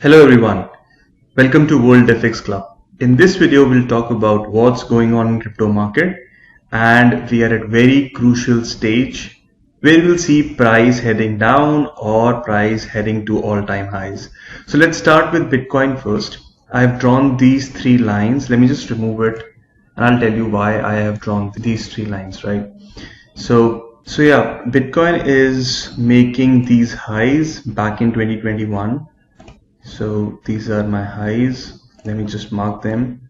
Hello everyone, welcome to WorldFxClub. In this video, we'll talk about what's going on in crypto market, and we are at very crucial stage where we'll see price heading down or price heading to all-time highs. So let's start with Bitcoin first. I've drawn these three lines. Let me just remove it and I'll tell you why I have drawn these three lines, right? So yeah, Bitcoin is making these highs back in 2021. So these are my highs. Let me just mark them.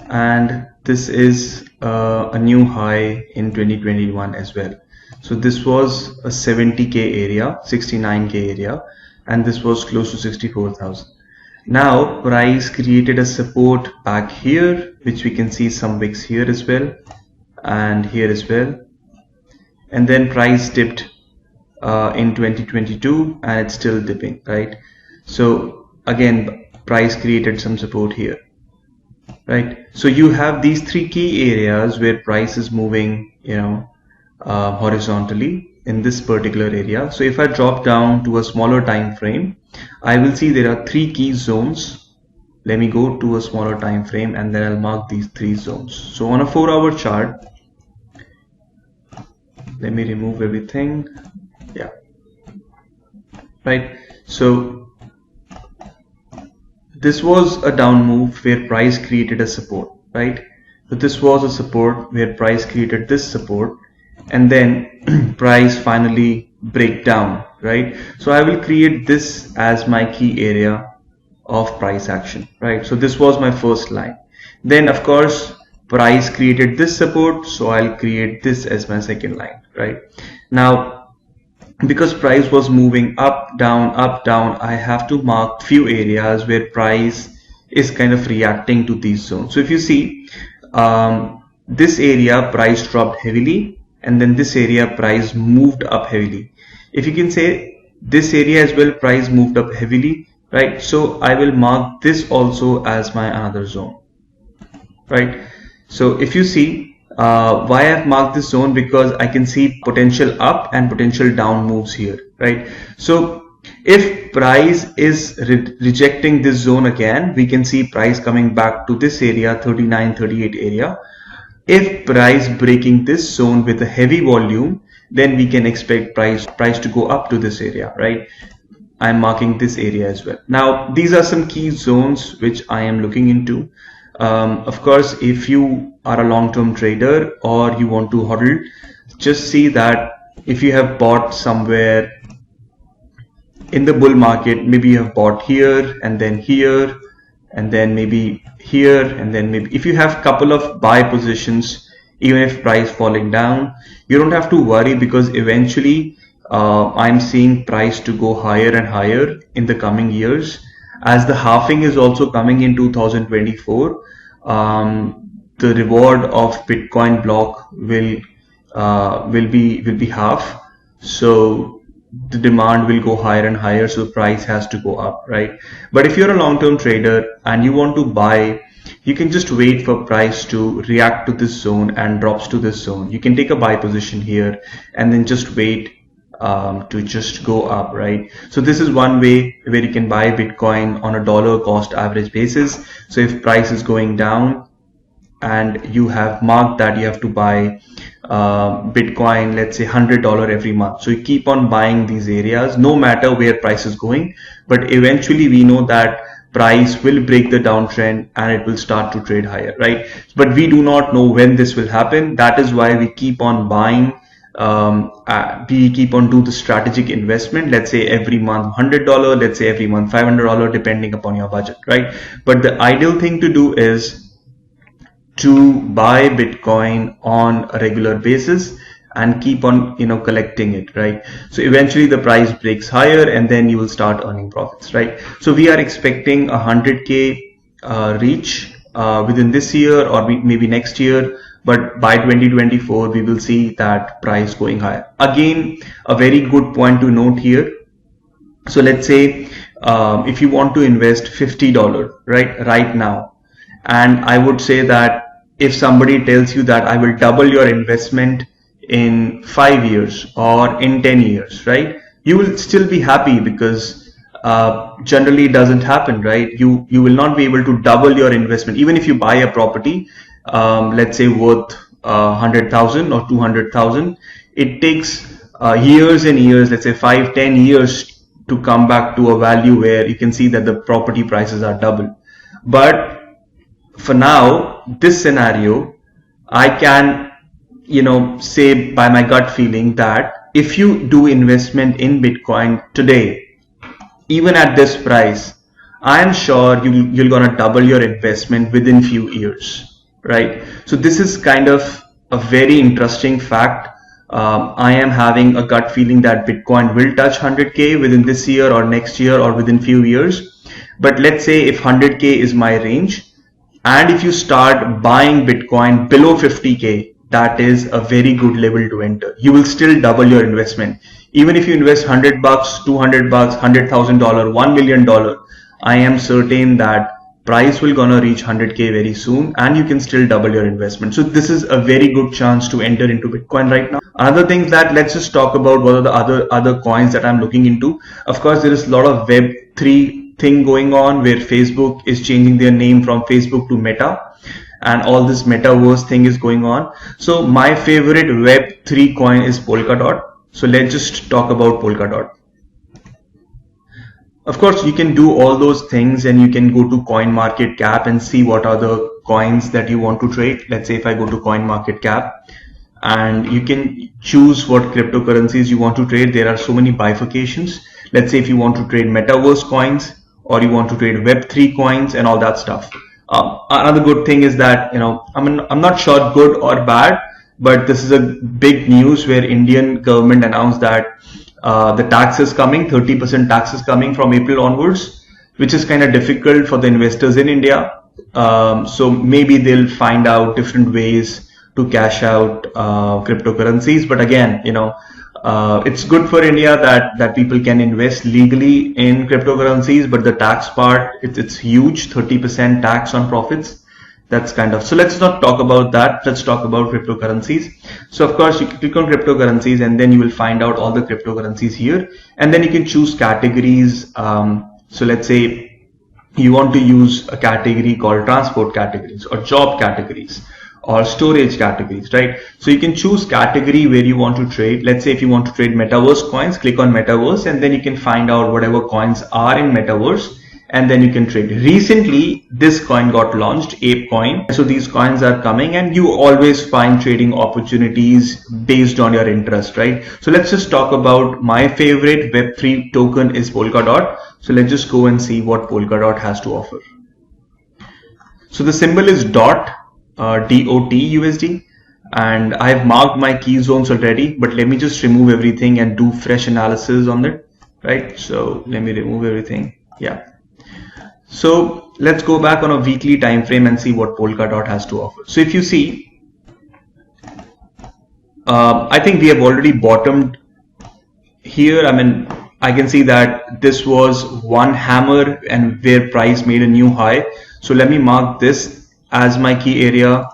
And this is a new high in 2021 as well. So this was a 70k area, 69k area, and this was close to 64,000. Now price created a support back here, which we can see some wicks here as well, and here as well. And then price dipped in 2022, and it's still dipping, right? So again, price created some support here, right? So you have these three key areas where price is moving, horizontally in this particular area. So if I drop down to a smaller time frame, I will see there are three key zones. Let me go to a smaller time frame and then I'll mark these three zones. So on a 4-hour chart, let me remove everything. Yeah, right. So this was a down move where price created a support, right? So this was a support where price created this support, and then price finally break down, right? So I will create this as my key area of price action, right? So this was my first line. Then of course price created this support, so I'll create this as my second line, right? Now because price was moving up, down, I have to mark few areas where price is kind of reacting to these zones. So if you see, this area price dropped heavily, and then this area price moved up heavily. If you can say this area as well, price moved up heavily, right? So I will mark this also as my another zone, right? So if you see, why I've marked this zone, because I can see potential up and potential down moves here, right? So if price is rejecting this zone again, we can see price coming back to this area, 39, 38 area. If price breaking this zone with a heavy volume, then we can expect price to go up to this area, right? I'm marking this area as well. Now these are some key zones which I am looking into. Of course, if you are a long-term trader or you want to hodl, just see that if you have bought somewhere in the bull market, maybe you have bought here and then here and then maybe here, and then maybe if you have couple of buy positions, even if price falling down, you don't have to worry, because eventually I'm seeing price to go higher and higher in the coming years. As the halving is also coming in 2024, the reward of Bitcoin block will be half. So the demand will go higher and higher, so price has to go up, right? But if you're a long-term trader and you want to buy, you can just wait for price to react to this zone and drops to this zone. You can take a buy position here and then just wait to just go up, right? So this is one way where you can buy Bitcoin on a dollar cost average basis. So if price is going down and you have marked that you have to buy Bitcoin, let's say $100 every month, so you keep on buying these areas no matter where price is going, but eventually we know that price will break the downtrend and it will start to trade higher, right? But we do not know when this will happen. That is why we keep on buying. We keep on do the strategic investment, let's say every month $100, let's say every month $500, depending upon your budget, right? But the ideal thing to do is to buy Bitcoin on a regular basis and keep on collecting it, right? So eventually the price breaks higher and then you will start earning profits, right? So we are expecting 100k reach within this year or maybe next year. But by 2024, we will see that price going higher. Again, a very good point to note here. So let's say if you want to invest $50 right now, and I would say that if somebody tells you that I will double your investment in 5 years or in 10 years, right? You will still be happy, because generally doesn't happen, right? You will not be able to double your investment. Even if you buy a property, let's say worth 100,000 or 200,000, it takes years and years, let's say 5-10 years to come back to a value where you can see that the property prices are double. But for now, this scenario, I can, say by my gut feeling that if you do investment in Bitcoin today, even at this price, I am sure you're gonna double your investment within few years, right? So this is kind of a very interesting fact. I am having a gut feeling that Bitcoin will touch 100K within this year or next year or within few years. But let's say if 100K is my range, and if you start buying Bitcoin below 50K, that is a very good level to enter. You will still double your investment. Even if you invest $100, $200, $100,000, $1 million, I am certain that price will gonna reach 100K very soon, and you can still double your investment. So this is a very good chance to enter into Bitcoin right now. Other things that let's just talk about what are the other coins that I'm looking into. Of course, there is a lot of Web3 thing going on where Facebook is changing their name from Facebook to Meta, and all this Metaverse thing is going on. So my favorite Web3 coin is Polkadot. So let's just talk about Polkadot. Of course, you can do all those things and you can go to CoinMarketCap and see what are the coins that you want to trade. Let's say if I go to CoinMarketCap, and you can choose what cryptocurrencies you want to trade. There are so many bifurcations. Let's say if you want to trade Metaverse coins, or you want to trade Web3 coins and all that stuff. Another good thing is that, I'm not sure good or bad, but this is a big news where Indian government announced that the tax is coming, 30% tax is coming from April onwards, which is kind of difficult for the investors in India. So maybe they'll find out different ways to cash out cryptocurrencies. But again, it's good for India that people can invest legally in cryptocurrencies, but the tax part, it's huge, 30% tax on profits. That's kind of, so let's not talk about that. Let's talk about cryptocurrencies. So of course you can click on cryptocurrencies and then you will find out all the cryptocurrencies here, and then you can choose categories. So let's say you want to use a category called transport categories or job categories or storage categories, right? So you can choose category where you want to trade. Let's say if you want to trade Metaverse coins, click on Metaverse, and then you can find out whatever coins are in Metaverse, and then you can trade. Recently, this coin got launched, Ape coin. So these coins are coming, and you always find trading opportunities based on your interest, right? So let's just talk about my favorite Web3 token is Polkadot. So let's just go and see what Polkadot has to offer. So the symbol is DOT, DOT USD, and I've marked my key zones already, but let me just remove everything and do fresh analysis on it, right? So let me remove everything. Yeah. So let's go back on a weekly time frame and see what Polkadot has to offer. So if you see, I think we have already bottomed here. I mean, I can see that this was one hammer and where price made a new high. So let me mark this as my key area,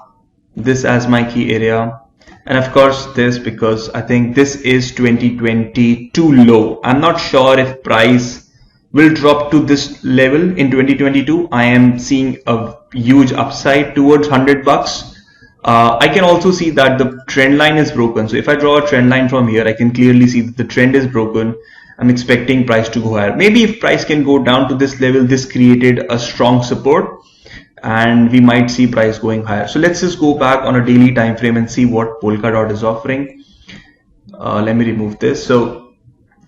this as my key area, and of course this, because I think this is 2022 low. I'm not sure if price will drop to this level in 2022. I am seeing a huge upside towards $100. I can also see that the trend line is broken. So if I draw a trend line from here, I can clearly see that the trend is broken. I'm expecting price to go higher. Maybe if price can go down to this level, this created a strong support, and we might see price going higher. So let's just go back on a daily time frame and see what Polkadot is offering. Let me remove this. So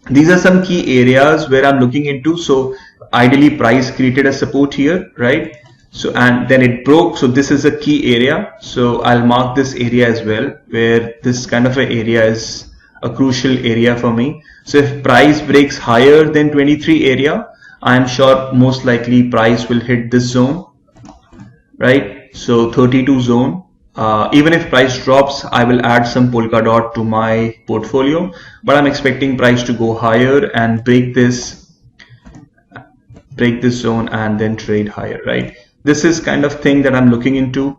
these are some key areas where I'm looking into. So ideally price created a support here, right? So, and then it broke. So this is a key area. So I'll mark this area as well, where this kind of an area is a crucial area for me. So if price breaks higher than 23 area, I'm sure most likely price will hit this zone, right? So 32 zone. Even if price drops, I will add some Polkadot to my portfolio, but I'm expecting price to go higher and break this zone and then trade higher, right? This is kind of thing that I'm looking into,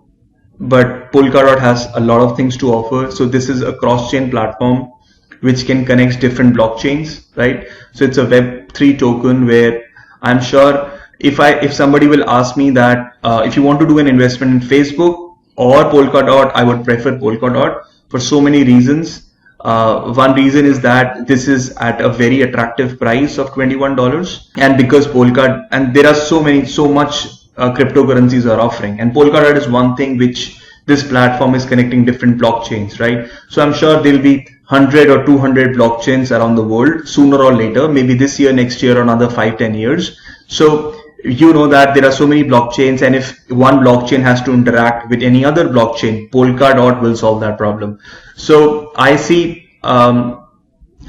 but Polkadot has a lot of things to offer. So this is a cross-chain platform which can connect different blockchains, right? So it's a Web three token where I'm sure if somebody will ask me that if you want to do an investment in Facebook or Polkadot, I would prefer Polkadot for so many reasons. One reason is that this is at a very attractive price of $21, and because Polkadot, and there are so much cryptocurrencies are offering, and Polkadot is one thing which this platform is connecting different blockchains, right? So I'm sure there'll be 100 or 200 blockchains around the world sooner or later, maybe this year, next year, or another 5-10 years. So you know that there are so many blockchains, and if one blockchain has to interact with any other blockchain, Polkadot will solve that problem. So I see a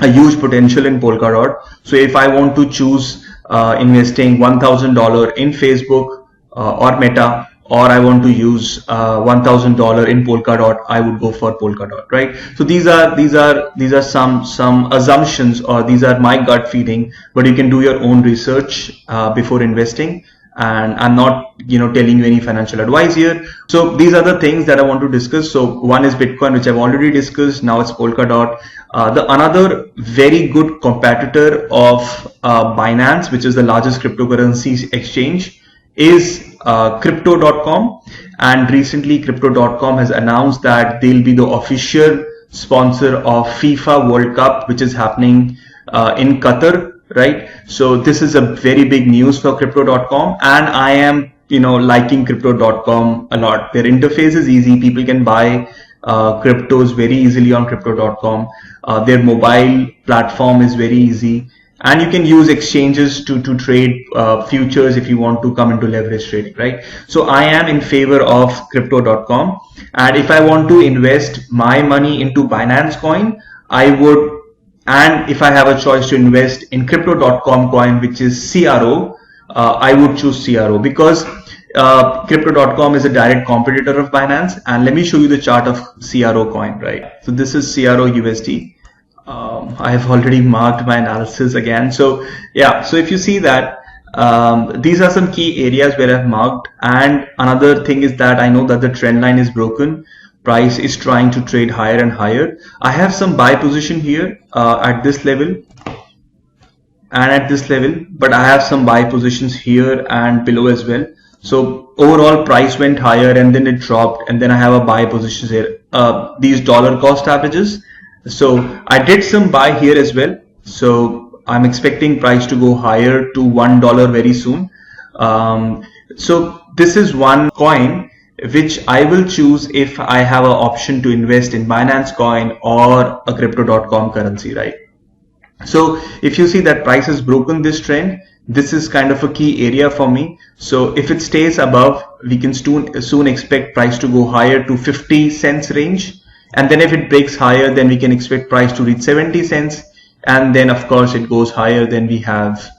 huge potential in Polkadot. So if I want to choose investing $1,000 in Facebook or Meta, or I want to use $1,000 in Polkadot, I would go for Polkadot, right? So these are some assumptions, or these are my gut feeling, but you can do your own research before investing. And I'm not, telling you any financial advice here. So these are the things that I want to discuss. So one is Bitcoin, which I've already discussed. Now it's Polkadot. Another very good competitor of Binance, which is the largest cryptocurrency exchange, is Crypto.com. And recently Crypto.com has announced that they'll be the official sponsor of FIFA World Cup, which is happening in Qatar, right? So this is a very big news for Crypto.com, and I am liking Crypto.com a lot. Their interface is easy. People can buy cryptos very easily on Crypto.com. Their mobile platform is very easy, and you can use exchanges to trade futures if you want to come into leverage trading, right? So I am in favor of Crypto.com, and if I want to invest my money into Binance coin, I would. And if I have a choice to invest in Crypto.com coin, which is CRO, I would choose CRO, because Crypto.com is a direct competitor of Binance. And let me show you the chart of CRO coin, right? So this is CRO USD. I have already marked my analysis again. So yeah, so if you see that, these are some key areas where I've marked. And another thing is that I know that the trend line is broken. Price is trying to trade higher and higher. I have some buy position here at this level and at this level, but I have some buy positions here and below as well. So overall price went higher and then it dropped, and then I have a buy positions here. These dollar cost averages. So I did some buy here as well. So I'm expecting price to go higher to $1 very soon. So this is one coin which I will choose if I have an option to invest in Binance coin or a Crypto.com currency, right? So if you see that price has broken this trend, this is kind of a key area for me. So if it stays above, we can soon expect price to go higher to 50 cents range. And then if it breaks higher, then we can expect price to reach 70 cents. And then of course it goes higher, then we have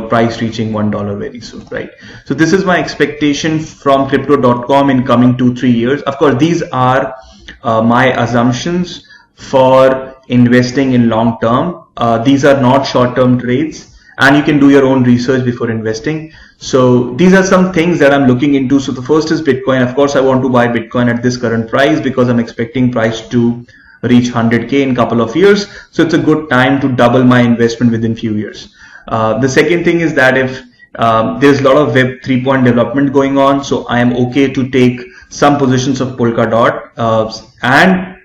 price reaching $1 very soon, right? So this is my expectation from Crypto.com in coming 2-3 years. Of course, these are my assumptions for investing in long term. These are not short term trades, and you can do your own research before investing. So these are some things that I'm looking into. So the first is Bitcoin. Of course, I want to buy Bitcoin at this current price because I'm expecting price to reach 100K in a couple of years. So it's a good time to double my investment within few years. The second thing is that if there's a lot of Web 3.0 development going on, so I am okay to take some positions of Polkadot, and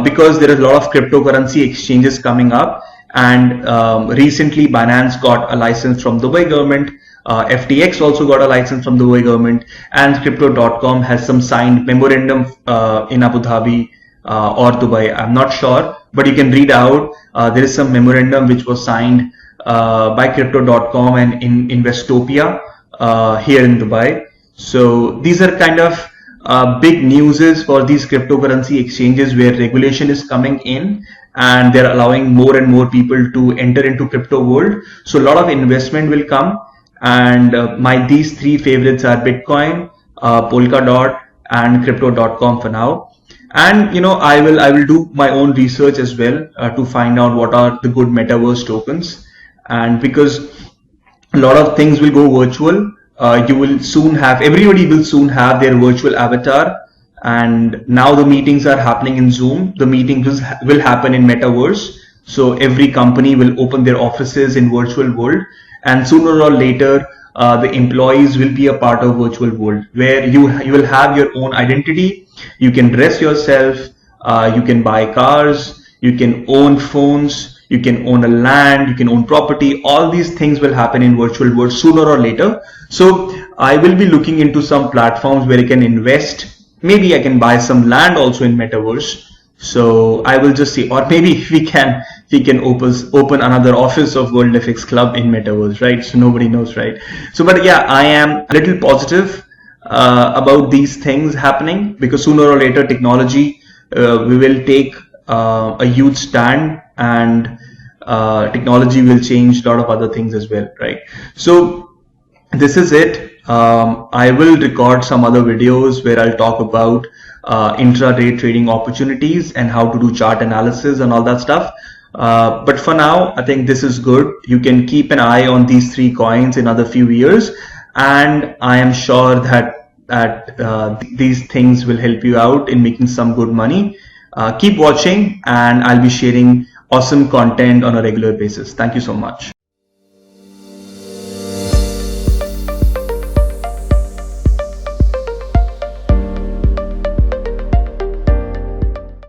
because there is a lot of cryptocurrency exchanges coming up, and recently Binance got a license from the Dubai government, FTX also got a license from the Dubai government, and Crypto.com has some signed memorandum in Abu Dhabi or Dubai. I'm not sure, but you can read out. There is some memorandum which was signed by Crypto.com and in Investopia here in Dubai. So these are kind of big newses for these cryptocurrency exchanges where regulation is coming in and they're allowing more and more people to enter into crypto world. So a lot of investment will come, and these three favorites are Bitcoin, Polkadot, and Crypto.com for now. And I will do my own research as well to find out what are the good Metaverse tokens. And because a lot of things will go virtual, everybody will soon have their virtual avatar. And now the meetings are happening in Zoom. The meetings will happen in Metaverse. So every company will open their offices in virtual world, and sooner or later, the employees will be a part of virtual world where you will have your own identity. You can dress yourself. You can buy cars. You can own phones. You can own a land. You can own property. All these things will happen in virtual world sooner or later. So I will be looking into some platforms where I can invest. Maybe I can buy some land also in Metaverse. So I will just see, or maybe we can open another office of WorldFxClub in Metaverse, right? So nobody knows, right? So, but yeah, I am a little positive about these things happening, because sooner or later technology we will take a huge stand, and technology will change a lot of other things as well, right? So this is it. I will record some other videos where I'll talk about intraday trading opportunities and how to do chart analysis and all that stuff. But for now, I think this is good. You can keep an eye on these 3 coins in another few years, and I am sure that these things will help you out in making some good money. Keep watching, and I'll be sharing awesome content on a regular basis. Thank you so much.